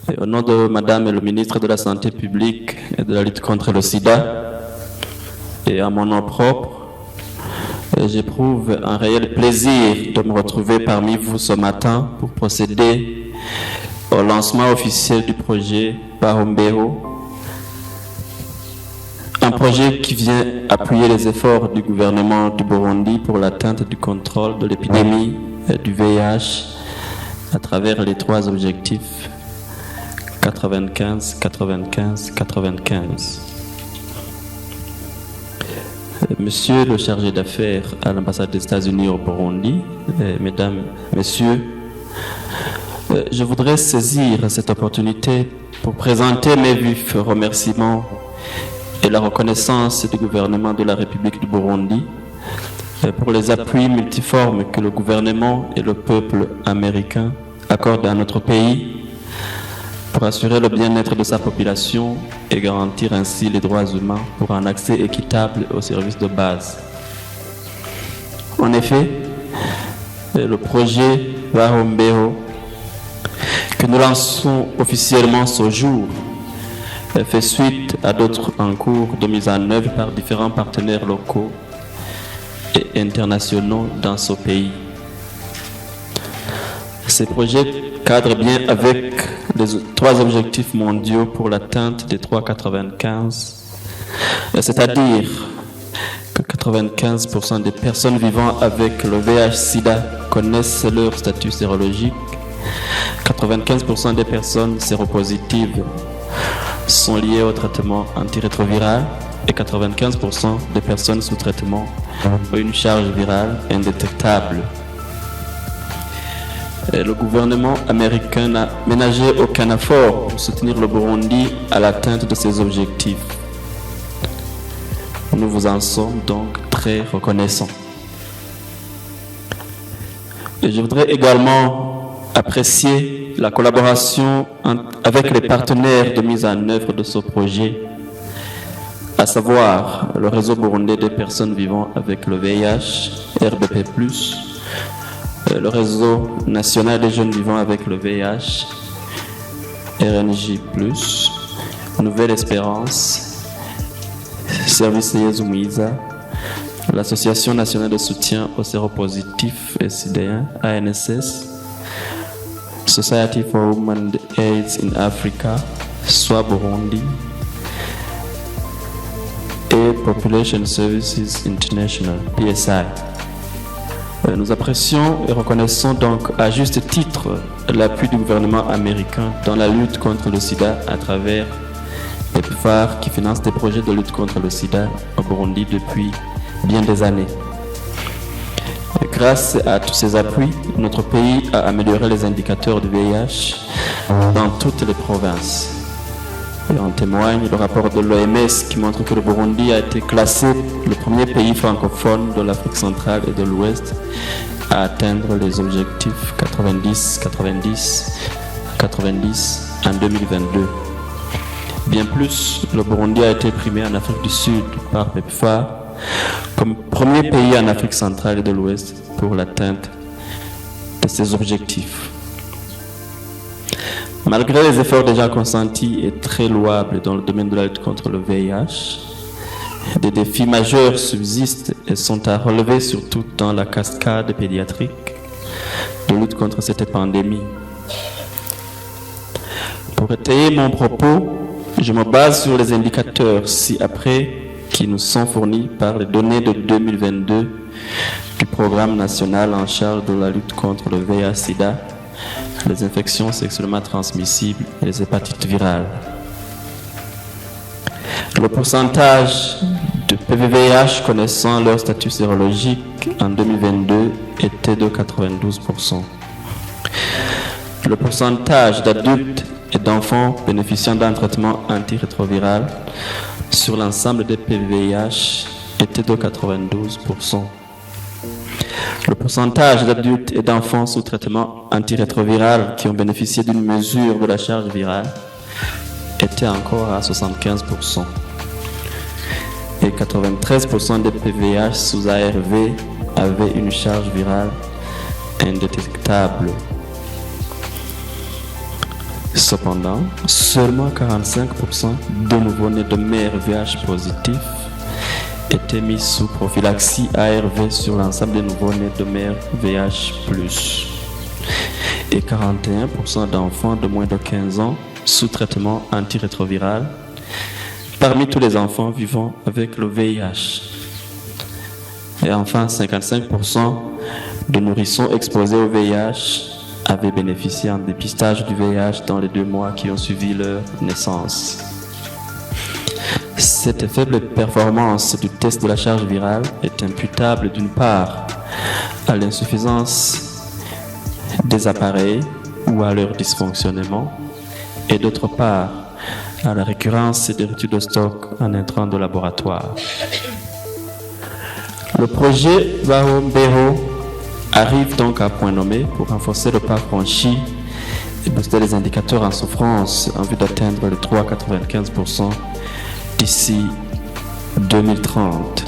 Et au nom de Madame le ministre de la Santé publique et de la lutte contre le sida, et à mon nom propre, j'éprouve un réel plaisir de me retrouver parmi vous ce matin pour procéder au lancement officiel du projet Bahombero, un projet qui vient appuyer les efforts du gouvernement du Burundi pour l'atteinte du contrôle de l'épidémie du VIH à travers les 3 objectifs 95, 95, 95. Monsieur le chargé d'affaires à l'ambassade des États-Unis au Burundi, mesdames, messieurs, je voudrais saisir cette opportunité pour présenter mes vifs remerciements et la reconnaissance du gouvernement de la République du Burundi pour les appuis multiformes que le gouvernement et le peuple américain accordent à notre pays pour assurer le bien-être de sa population et garantir ainsi les droits humains pour un accès équitable aux services de base. En effet, le projet Bahombero, que nous lançons officiellement ce jour, fait suite à d'autres en cours de mise en œuvre par différents partenaires locaux et internationaux dans ce pays. Ces projets cadrent bien avec les 3 objectifs mondiaux pour l'atteinte des 3,95, c'est-à-dire que 95% des personnes vivant avec le VIH-Sida connaissent leur statut sérologique, 95% des personnes séropositives sont liées au traitement antirétroviral et 95% des personnes sous traitement ont une charge virale indétectable. Et le gouvernement américain n'a ménagé aucun effort pour soutenir le Burundi à l'atteinte de ces objectifs. Nous vous en sommes donc très reconnaissants. Et je voudrais également apprécier la collaboration avec les partenaires de mise en œuvre de ce projet, à savoir le réseau burundais des personnes vivant avec le VIH, RBP+, le réseau national des jeunes vivant avec le VIH, RNJ+, Nouvelle Espérance, Service Yezumiza, l'Association nationale de soutien aux séropositifs et sidéens, ANSS, Society for Women and AIDS in Africa, SOA Burundi, et Population Services International, PSI. Nous apprécions et reconnaissons donc à juste titre l'appui du gouvernement américain dans la lutte contre le sida à travers les PFAR qui financent des projets de lutte contre le sida au Burundi depuis bien des années. Et grâce à tous ces appuis, notre pays a amélioré les indicateurs du VIH dans toutes les provinces. Et en témoigne le rapport de l'OMS qui montre que le Burundi a été classé le premier pays francophone de l'Afrique centrale et de l'Ouest à atteindre les objectifs 90-90-90 en 2022. Bien plus, le Burundi a été primé en Afrique du Sud par PEPFAR comme premier pays en Afrique centrale et de l'Ouest pour l'atteinte de ces objectifs. Malgré les efforts déjà consentis et très louables dans le domaine de la lutte contre le VIH, des défis majeurs subsistent et sont à relever surtout dans la cascade pédiatrique de lutte contre cette pandémie. Pour étayer mon propos, je me base sur les indicateurs ci-après qui nous sont fournis par les données de 2022 du Programme national en charge de la lutte contre le VIH-Sida, les infections sexuellement transmissibles et les hépatites virales. Le pourcentage de PVVH connaissant leur statut sérologique en 2022 était de 92%. Le pourcentage d'adultes et d'enfants bénéficiant d'un traitement antirétroviral sur l'ensemble des PVVH était de 92%. Le pourcentage d'adultes et d'enfants sous traitement antirétroviral qui ont bénéficié d'une mesure de la charge virale était encore à 75%. Et 93% des PVH sous ARV avaient une charge virale indétectable. Cependant, seulement 45% de nouveau-nés de mères VIH positifs étaient mis sous prophylaxie ARV sur l'ensemble des nouveau-nés de mères VIH+, et 41% d'enfants de moins de 15 ans sous traitement antirétroviral parmi tous les enfants vivant avec le VIH. Et enfin, 55% de nourrissons exposés au VIH avaient bénéficié en dépistage du VIH dans les 2 mois qui ont suivi leur naissance. Cette faible performance du test de la charge virale est imputable d'une part à l'insuffisance des appareils ou à leur dysfonctionnement et d'autre part à la récurrence des ruptures de stock en intrants de laboratoire. Le projet Bahombero arrive donc à point nommé pour renforcer le pas franchi et booster les indicateurs en souffrance en vue d'atteindre les 3,95% d'ici 2030.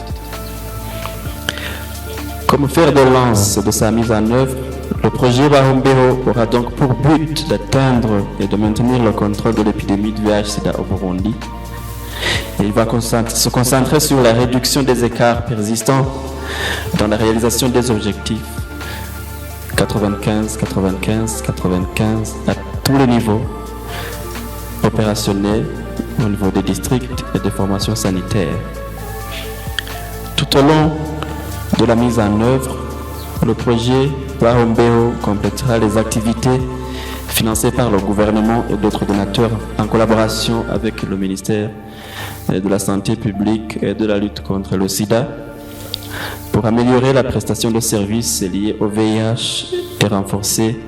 Comme fer de lance de sa mise en œuvre, le projet Bahombero aura donc pour but d'atteindre et de maintenir le contrôle de l'épidémie de VIH/Sida au Burundi. Et il va se concentrer sur la réduction des écarts persistants dans la réalisation des objectifs 95, 95, 95 à tous les niveaux opérationnels, au niveau des districts et des formations sanitaires. Tout au long de la mise en œuvre, le projet Bahombero complétera les activités financées par le gouvernement et d'autres donateurs en collaboration avec le ministère de la Santé publique et de la lutte contre le sida pour améliorer la prestation de services liés au VIH et renforcer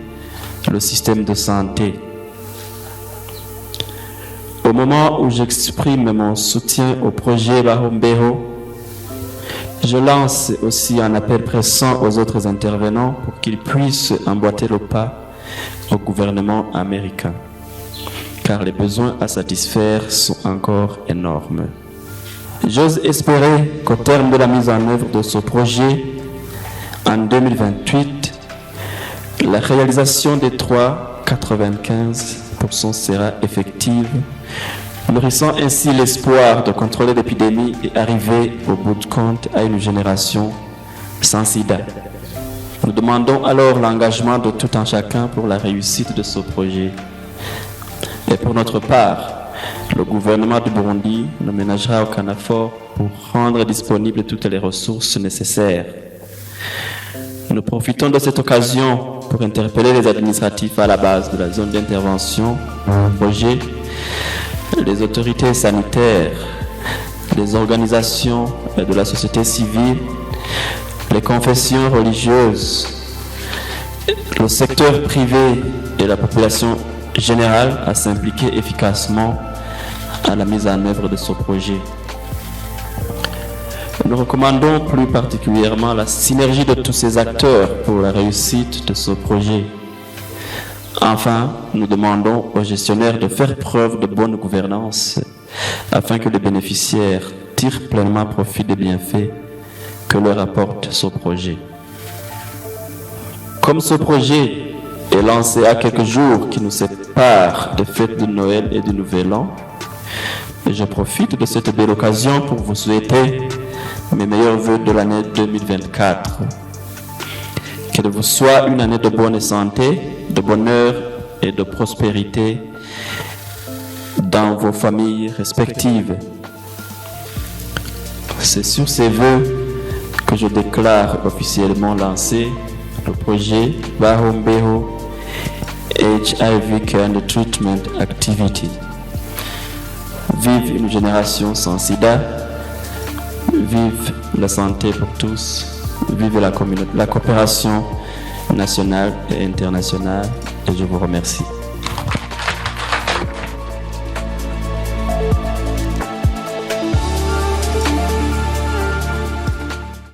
le système de santé. Au moment où j'exprime mon soutien au projet Bahombero, je lance aussi un appel pressant aux autres intervenants pour qu'ils puissent emboîter le pas au gouvernement américain, car les besoins à satisfaire sont encore énormes. J'ose espérer qu'au terme de la mise en œuvre de ce projet, en 2028, la réalisation des 3,95% sera effective, nourrissant ainsi l'espoir de contrôler l'épidémie et arriver au bout du compte à une génération sans sida. Nous demandons alors l'engagement de tout un chacun pour la réussite de ce projet. Et pour notre part, le gouvernement du Burundi ne ménagera aucun effort pour rendre disponibles toutes les ressources nécessaires. Nous profitons de cette occasion pour interpeller les administratifs à la base de la zone d'intervention du projet, les autorités sanitaires, les organisations de la société civile, les confessions religieuses, le secteur privé et la population générale à s'impliquer efficacement à la mise en œuvre de ce projet. Nous recommandons plus particulièrement la synergie de tous ces acteurs pour la réussite de ce projet. Enfin, nous demandons aux gestionnaires de faire preuve de bonne gouvernance afin que les bénéficiaires tirent pleinement profit des bienfaits que leur apporte ce projet. Comme ce projet est lancé à quelques jours qui nous séparent des fêtes de Noël et du Nouvel An, je profite de cette belle occasion pour vous souhaiter mes meilleurs vœux de l'année 2024. Qu'elle vous soit une année de bonne santé, de bonheur et de prospérité dans vos familles respectives. C'est sur ces vœux que je déclare officiellement lancé le projet Bahombero HIV Care and Treatment Activity. Vive une génération sans sida, vive la santé pour tous, vive la coopération nationale et internationale, et je vous remercie.